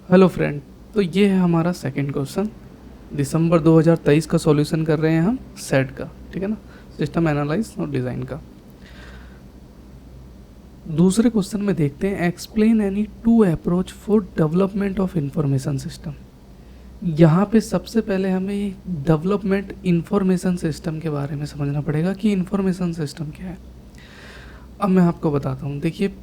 Hello friend. तो ये है हमारा सेकंड क्वेश्चन। दिसंबर 2023 का सॉल्यूशन कर रहे हैं हम सेट का, ठीक है ना, सिस्टम एनालाइज और डिज़ाइन का। दूसरे क्वेश्चन में देखते हैं, explain any two approach for development of information system. यहाँ पे सबसे पहले हमें डेवलपमेंट इंफॉर्मेशन सिस्टम के बारे में समझना पड़ेगा कि इंफॉर्मेशन सिस्टम क्या है। अब मैं आपको बताता हूँ। देखिए,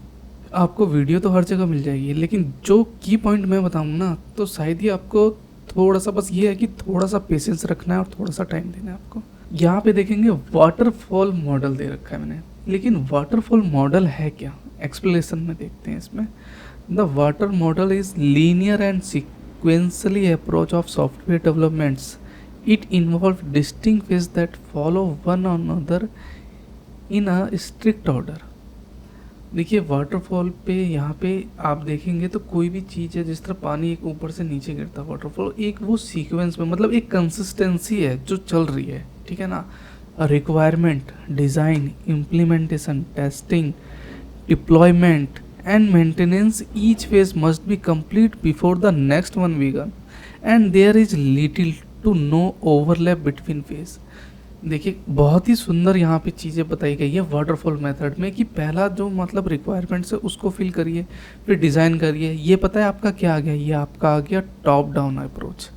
आपको वीडियो तो हर जगह मिल जाएगी, लेकिन जो की पॉइंट मैं बताऊँ ना, तो शायद ही आपको थोड़ा सा, बस ये है कि थोड़ा सा पेशेंस रखना है और थोड़ा सा टाइम देना है आपको। यहाँ पे देखेंगे वाटरफॉल मॉडल दे रखा है मैंने, लेकिन वाटरफॉल मॉडल है क्या, एक्सप्लेनेशन में देखते हैं इसमें। The water model is linear and sequentially approach of software developments. It involve distinct phase that follow one another in a strict order. देखिए, वाटरफॉल पे यहाँ पे आप देखेंगे तो कोई भी चीज़ है, जिस तरह पानी एक ऊपर से नीचे गिरता है, वाटरफॉल एक वो सीक्वेंस में, मतलब एक कंसिस्टेंसी है जो चल रही है, ठीक है ना। Requirement, design, implementation, testing, deployment and maintenance, each phase must be complete before the next one begin and there is little to no overlap between phase. देखिए, बहुत ही सुंदर यहाँ पे चीज़ें बताई गई है वाटरफॉल मेथड में कि पहला जो मतलब रिक्वायरमेंट्स है उसको फिल करिए, फिर डिज़ाइन करिए। ये पता है आपका क्या आ गया, ये आपका आ गया टॉप डाउन अप्रोच।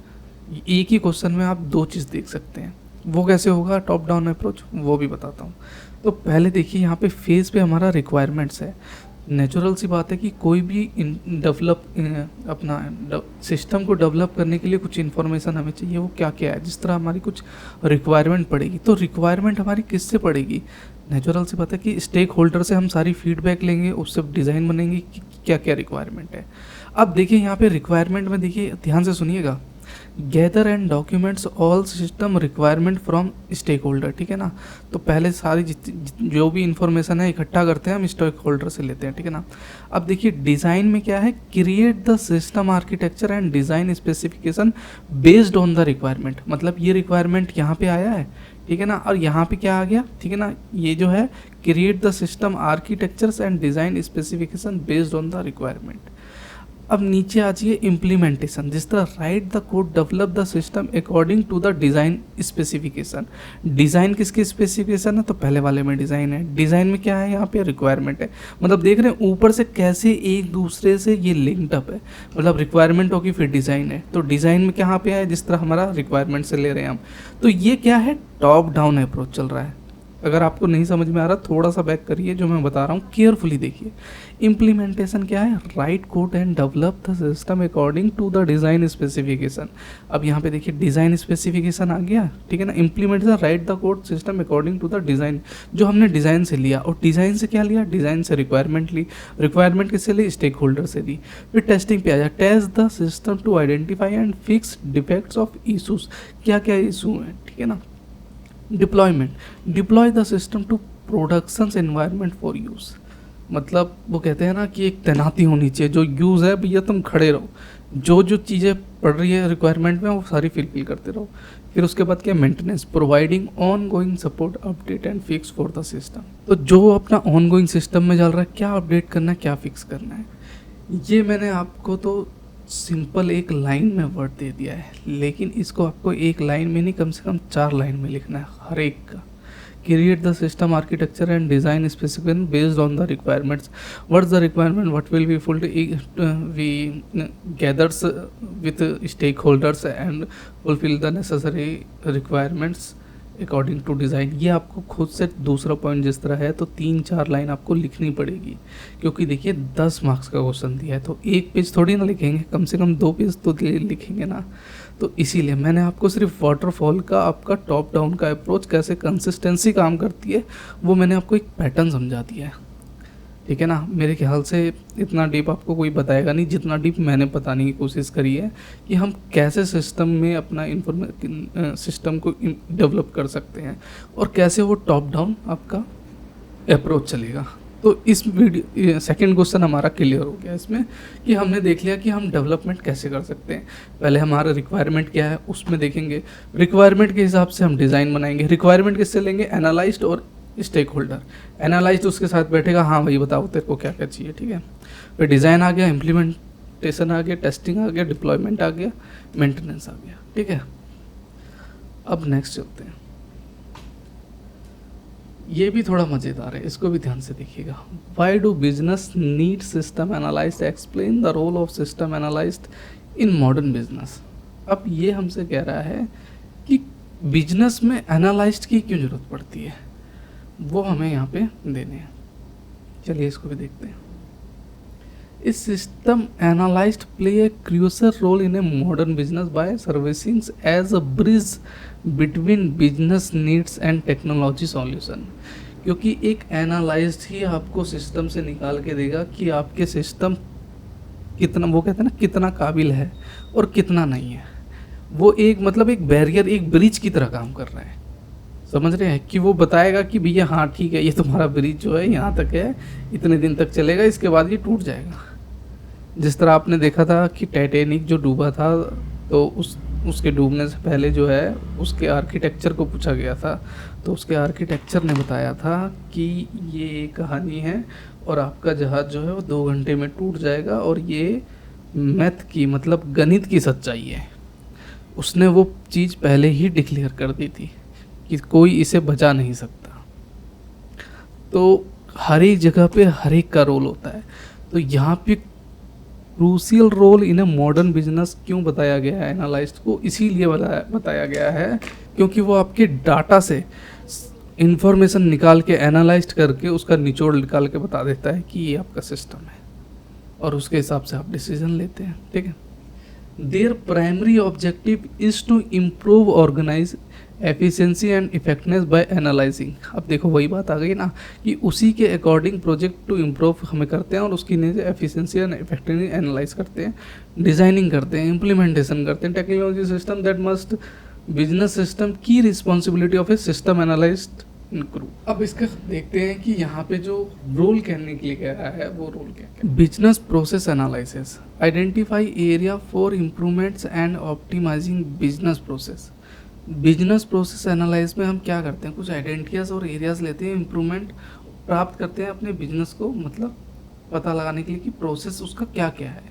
एक ही क्वेश्चन में आप दो चीज़ देख सकते हैं। वो कैसे होगा टॉप डाउन अप्रोच, वो भी बताता हूँ। तो पहले देखिए, यहाँ पे फेज़ पे हमारा रिक्वायरमेंट्स है। नेचुरल सी बात है कि कोई भी अपना सिस्टम को डेवलप करने के लिए कुछ इन्फॉर्मेशन हमें चाहिए। वो क्या क्या है, जिस तरह हमारी कुछ रिक्वायरमेंट पड़ेगी, तो रिक्वायरमेंट हमारी किससे पड़ेगी, नेचुरल सी बात है कि स्टेक होल्डर से हम सारी फीडबैक लेंगे, उससे डिज़ाइन बनेंगे कि क्या क्या रिक्वायरमेंट है। अब देखिए, यहाँ पे रिक्वायरमेंट में देखिए, ध्यान से सुनिएगा, gather and documents all system requirement from stakeholder, ठीक है ना। तो पहले सारी जो भी इंफॉर्मेशन है इकट्ठा करते हैं, हम स्टेक होल्डर से लेते हैं, ठीक है ना। अब देखिए, डिज़ाइन में क्या है, create the system architecture and design specification based on the requirement. मतलब ये रिक्वायरमेंट यहाँ पे आया है, ठीक है ना, और यहाँ पे क्या आ गया, ठीक है ना, ये जो है create the system architectures and design specification based on the requirement. अब नीचे आ जाइए, इम्प्लीमेंटेशन, जिस तरह write the code, develop the system according to the design specification. Design किसकी स्पेसिफिकेशन है, तो पहले वाले में डिज़ाइन है, डिज़ाइन में क्या है, यहाँ पे रिक्वायरमेंट है। मतलब देख रहे हैं ऊपर से कैसे एक दूसरे से ये लिंक्ड अप है। मतलब रिक्वायरमेंट होगी फिर डिज़ाइन है, तो डिज़ाइन में कहाँ पे है, जिस तरह हमारा रिक्वायरमेंट से ले रहे हैं हम। तो ये क्या है, टॉप डाउन अप्रोच चल रहा है। अगर आपको नहीं समझ में आ रहा, थोड़ा सा बैक करिए, जो मैं बता रहा हूँ केयरफुली देखिए। इम्प्लीमेंटेशन क्या है, write code and develop the system according to the design specification. अब यहाँ पे देखिए, डिज़ाइन स्पेसिफिकेशन आ गया, ठीक है ना। Implementation, write the code system according to the design, जो हमने डिज़ाइन से लिया, और डिज़ाइन से क्या लिया, डिज़ाइन से रिक्वायरमेंट ली, रिक्वायरमेंट किससे ली, स्टेक होल्डर से ली। फिर टेस्टिंग पे आ जाए, test the system to identify and fix defects of issues, क्या क्या इशू हैं, ठीक है ना। Deployment, deploy the system to productions environment for use. मतलब वो कहते हैं ना कि एक तैनाती होनी चाहिए, जो यूज़ है भैया तुम खड़े रहो, जो जो चीज़ें पड़ रही है रिक्वायरमेंट में वो सारी फिल करते रहो। फिर उसके बाद क्या, maintenance, providing on going support, update and fix for the system. तो जो अपना ऑन गोइंग सिस्टम में चल रहा है, क्या अपडेट करना है, क्या फिक्स करना है, ये मैंने आपको तो सिंपल एक लाइन में वर्ड दे दिया है, लेकिन इसको आपको एक लाइन में नहीं, कम से कम 4 लाइन में लिखना है हर एक का। Create the system architecture and design specification based on the requirements. What is the requirement, what will be full we gathers with stakeholders and fulfil the necessary requirements according to design. ये आपको खुद से दूसरा point जिस तरह है, तो 3-4 line आपको लिखनी पड़ेगी, क्योंकि देखिए 10 मार्क्स का क्वेश्चन दिया है, तो एक पेज थोड़ी ना लिखेंगे, कम से कम 2 पेज तो लिखेंगे ना। तो इसीलिए मैंने आपको सिर्फ वाटरफॉल का, आपका टॉप डाउन का अप्रोच कैसे कंसिस्टेंसी काम करती है, वो मैंने आपको एक पैटर्न समझा दिया है, ठीक है ना। मेरे ख्याल से इतना डीप आपको कोई बताएगा नहीं, जितना डीप मैंने बताने की कोशिश करी है कि हम कैसे सिस्टम में अपना सिस्टम को डेवलप कर सकते हैं, और कैसे वो टॉप डाउन आपका अप्रोच चलेगा। तो इस वीडियो सेकंड क्वेश्चन हमारा क्लियर हो गया इसमें, कि हमने देख लिया कि हम डेवलपमेंट कैसे कर सकते हैं। पहले हमारा रिक्वायरमेंट क्या है उसमें देखेंगे, रिक्वायरमेंट के हिसाब से हम डिज़ाइन बनाएंगे। रिक्वायरमेंट किससे लेंगे, एनालाइज्ड और स्टेक होल्डर। एनालाइज उसके साथ बैठेगा, हाँ भाई बताओ तेरे को क्या क्या चाहिए, ठीक है। फिर डिज़ाइन आ गया, इम्प्लीमेंटेशन आ गया, टेस्टिंग आ गया, डिप्लॉयमेंट आ गया, मेंटेनेंस आ गया। ठीक है, अब नेक्स्ट चलते हैं। ये भी थोड़ा मज़ेदार है, इसको भी ध्यान से देखिएगा। Why do business need system analyse, explain the role of system analysed in modern business. अब ये हमसे कह रहा है कि बिजनेस में एनालाइज्ड की क्यों जरूरत पड़ती है, वो हमें यहाँ पे देने हैं। चलिए इसको भी देखते हैं। इस system analysed play a crucial role in a modern business by servicing as a bridge between business needs and technology solution. क्योंकि एक एनालाइज्ड ही आपको सिस्टम से निकाल के देगा कि आपके सिस्टम कितना, वो कहते हैं ना, कितना काबिल है और कितना नहीं है। वो एक मतलब एक बैरियर, एक ब्रिज की तरह काम कर रहा है, समझ रहे हैं? कि वो बताएगा कि भैया हाँ ठीक है, ये तुम्हारा ब्रिज जो है यहाँ तक है, इतने दिन तक चलेगा, इसके बाद ये टूट जाएगा। जिस तरह आपने देखा था कि टाइटैनिक जो डूबा था, तो उसके डूबने से पहले जो है उसके आर्किटेक्चर को पूछा गया था, तो उसके आर्किटेक्चर ने बताया था कि ये कहानी है और आपका जहाज़ जो है वो 2 घंटे में टूट जाएगा, और ये मैथ की मतलब गणित की सच्चाई है। उसने वो चीज़ पहले ही डिक्लेयर कर दी थी कि कोई इसे बचा नहीं सकता। तो हर एक जगह पे हर एक का रोल होता है। तो यहाँ पे crucial role in a modern business क्यों बताया गया है एनालिस्ट को, इसीलिए बताया गया है क्योंकि वो आपके डाटा से इंफॉर्मेशन निकाल के एनालाइज करके उसका निचोड़ निकाल के बता देता है कि ये आपका सिस्टम है, और उसके हिसाब से आप डिसीजन लेते हैं। ठीक है, their primary objective is to improve organise efficiency and effectiveness by analysing. अब देखो वही बात आ गई ना कि उसी के अकॉर्डिंग प्रोजेक्ट टू इम्प्रूव हमें करते हैं, और उसकी एफिशिएंसी एंड इफेक्टिवनेस एनालाइज करते हैं, डिजाइनिंग करते हैं, इम्प्लीमेंटेशन करते हैं। Technology system that must business system की responsibility of a system analysed in crew. अब इसका देखते हैं कि यहाँ पे जो रोल कहने के लिए कह रहा है वो रोल क्या है। Business process analysis, identify area for improvements and optimising business process. Business process analyse में हम क्या करते हैं, कुछ आइडेंटिटीज और एरियाज लेते हैं, इम्प्रूवमेंट प्राप्त करते हैं अपने बिजनेस को, मतलब पता लगाने के लिए कि प्रोसेस उसका क्या क्या है।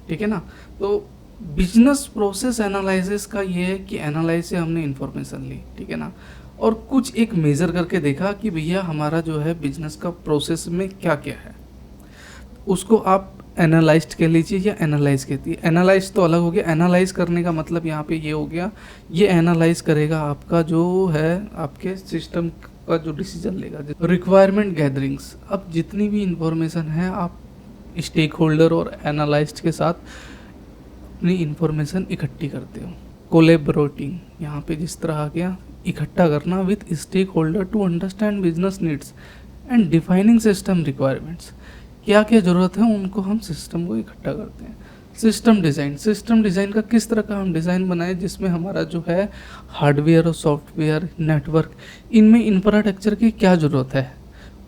ठीक है ना, तो बिजनेस प्रोसेस एनालिसिस का ये है कि एनालाइज से हमने इन्फॉर्मेशन ली, ठीक है ना, और कुछ एक मेजर करके देखा कि भैया हमारा जो है बिजनेस का प्रोसेस में क्या क्या है, उसको आप एनालाइज कर लीजिए या एनालाइज कहती है। एनालाइज तो अलग हो गया, एनालाइज करने का मतलब यहाँ पे ये हो गया, ये एनालाइज करेगा आपका जो है आपके सिस्टम का जो डिसीजन लेगा। रिक्वायरमेंट गैदरिंग्स, अब जितनी भी इंफॉर्मेशन है आप स्टेक होल्डर और एनालाइस्ट के साथ अपनी इंफॉर्मेशन इकट्ठी करते हो। कोलेबरेटिंग, यहाँ पे जिस तरह आ गया, इकट्ठा करना with stakeholder to understand business needs and defining system requirements. क्या क्या ज़रूरत है उनको हम सिस्टम को इकट्ठा करते हैं। सिस्टम डिज़ाइन, सिस्टम डिज़ाइन का किस तरह का हम डिज़ाइन बनाएं जिसमें हमारा जो है हार्डवेयर और सॉफ्टवेयर नेटवर्क, इनमें इंफ्रास्ट्रक्चर की क्या ज़रूरत है,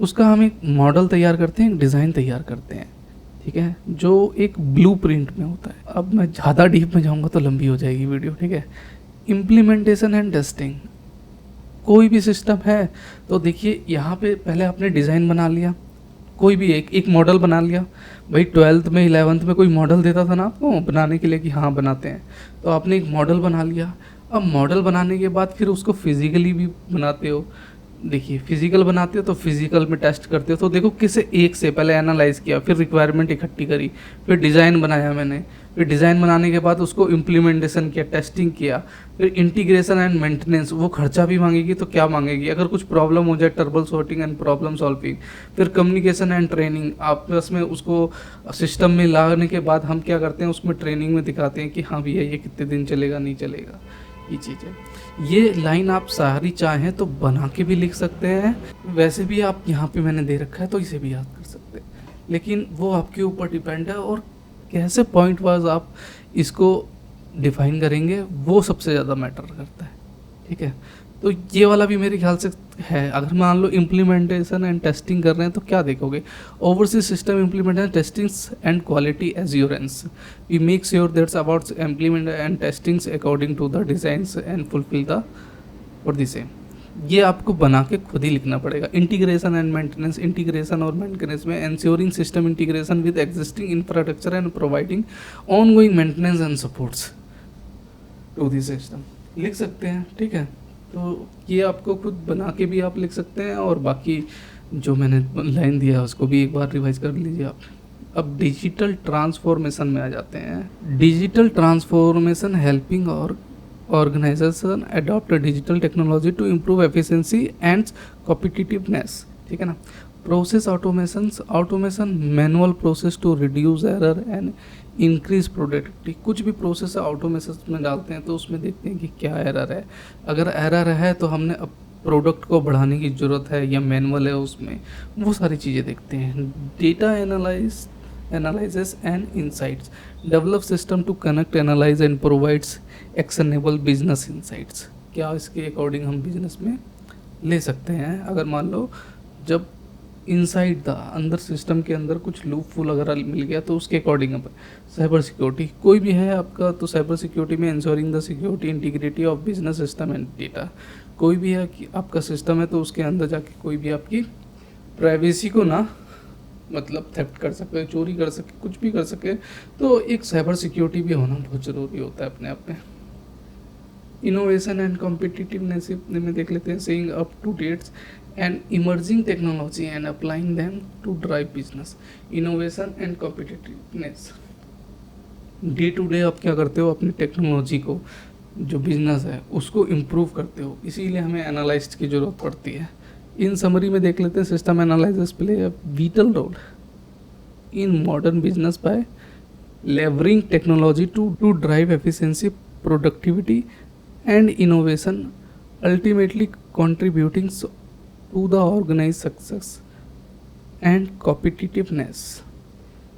उसका हम एक मॉडल तैयार करते हैं, एक डिज़ाइन तैयार करते हैं। ठीक है, जो एक ब्लूप्रिंट में होता है। अब मैं ज़्यादा डीप में जाऊँगा तो लंबी हो जाएगी वीडियो। ठीक है, इम्प्लीमेंटेशन एंड टेस्टिंग, कोई भी सिस्टम है तो देखिए यहाँ पे पहले आपने डिज़ाइन बना लिया, कोई भी एक मॉडल बना लिया। भाई 12th में 11th में कोई मॉडल देता था ना आपको बनाने के लिए कि हाँ बनाते हैं, तो आपने एक मॉडल बना लिया। अब मॉडल बनाने के बाद फिर उसको फिजिकली भी बनाते हो। देखिए फिजिकल बनाते हो तो फिजिकल में टेस्ट करते हो, तो देखो किसे एक से पहले एनालाइज किया, फिर रिक्वायरमेंट इकट्ठी करी, फिर डिज़ाइन बनाया मैंने, फिर डिज़ाइन बनाने के बाद उसको इम्प्लीमेंटेशन किया, टेस्टिंग किया, फिर इंटीग्रेशन एंड मेंटेनेंस। वो खर्चा भी मांगेगी तो क्या मांगेगी, अगर कुछ प्रॉब्लम हो जाए trouble shooting and problem solving, फिर कम्युनिकेशन एंड ट्रेनिंग। आपस में उसको सिस्टम में लाने के बाद हम क्या करते हैं, उसमें ट्रेनिंग में दिखाते हैं कि हाँ भैया ये कितने दिन चलेगा नहीं चलेगा, ये चीज़ है। ये लाइन आप सारी चाहें तो बना के भी लिख सकते हैं, वैसे भी आप यहाँ पे मैंने दे रखा है तो इसे भी याद कर सकते हैं, लेकिन वो आपके ऊपर डिपेंड है और कैसे पॉइंट वाइज आप इसको डिफाइन करेंगे वो सबसे ज़्यादा मैटर करता है। ठीक है, तो ये वाला भी मेरे ख्याल से है। अगर मान लो इम्प्लीमेंटेशन एंड टेस्टिंग कर रहे हैं तो क्या देखोगे, overseas system implementation testings and quality assurance, we make sure that's about implement and testings according to the designs and fulfil the for the same. ये आपको बना के खुद ही लिखना पड़ेगा। इंटीग्रेशन एंड मेंटेनेंस, इंटीग्रेशन और मेंटेनेंस में ensuring system integration with existing infrastructure and providing ongoing maintenance and supports to the system, लिख सकते हैं। ठीक है, तो ये आपको खुद बना के भी आप लिख सकते हैं, और बाकी जो मैंने लाइन दिया है उसको भी एक बार रिवाइज कर लीजिए आप। अब डिजिटल ट्रांसफॉर्मेशन में आ जाते हैं। डिजिटल ट्रांसफॉर्मेशन हेल्पिंग और organisation adopt digital technology to improve efficiency and competitiveness. ठीक है ना। Process automation manual process to reduce error and increase productivity. कुछ भी प्रोसेस ऑटोमेशन में डालते हैं तो उसमें देखते हैं कि क्या एरर है। अगर एरर है तो हमने अब प्रोडक्ट को बढ़ाने की ज़रूरत है या मैनुअल है उसमें, वो सारी चीज़ें देखते हैं। Data analysis and insights, develop system to connect, analyze and provides actionable business insights। क्या इसके अकॉर्डिंग हम बिजनेस में ले सकते हैं। अगर मान लो जब इनसाइड था, अंदर सिस्टम के अंदर कुछ लूप फुल वगैरह मिल गया तो उसके अकॉर्डिंग अपन साइबर सिक्योरिटी कोई भी है आपका, तो साइबर सिक्योरिटी में ensuring the security integrity of business system and data. कोई भी है कि आपका सिस्टम है तो उसके अंदर जाके कोई भी आपकी प्राइवेसी को ना मतलब थेफ्ट कर सके, चोरी कर सके, कुछ भी कर सके, तो एक साइबर सिक्योरिटी भी होना बहुत ज़रूरी होता है अपने आप में। इनोवेशन एंड कॉम्पिटिटिवनेस में देख लेते हैं। Saying up to dates and emerging technology and applying them to drive business. Innovation and competitiveness, day to day आप क्या करते हो, अपनी टेक्नोलॉजी को जो बिजनेस है उसको इम्प्रूव करते हो, इसीलिए हमें एनालिस्ट की ज़रूरत पड़ती है। इन समरी में देख लेते हैं। System analysis play a vital role in modern business by leveraging technology to drive efficiency, productivity and innovation, ultimately contributing to the organise success and competitiveness.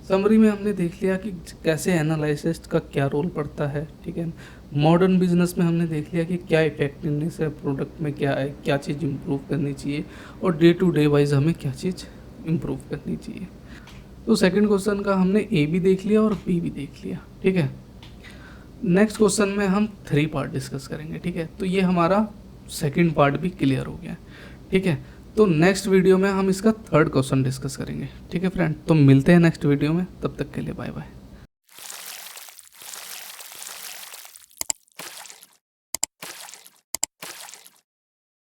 Summary में हमने देख लिया कि कैसे एनालिसिस्ट का क्या रोल पड़ता है। ठीक है, मॉडर्न बिजनेस में हमने देख लिया कि क्या इफेक्टिवनेस है प्रोडक्ट में, क्या है, क्या चीज़ इम्प्रूव करनी चाहिए, और डे टू डे वाइज हमें क्या चीज़ इम्प्रूव करनी चाहिए। तो सेकंड क्वेश्चन का हमने ए भी देख लिया और बी भी देख लिया। ठीक है, नेक्स्ट क्वेश्चन में हम 3 पार्ट डिस्कस करेंगे। ठीक है, तो ये हमारा सेकंड पार्ट भी क्लियर हो गया। ठीक है, तो नेक्स्ट वीडियो में हम इसका 3rd क्वेश्चन डिस्कस करेंगे। ठीक है फ्रेंड, तो मिलते हैं नेक्स्ट वीडियो में, तब तक के लिए बाय बाय।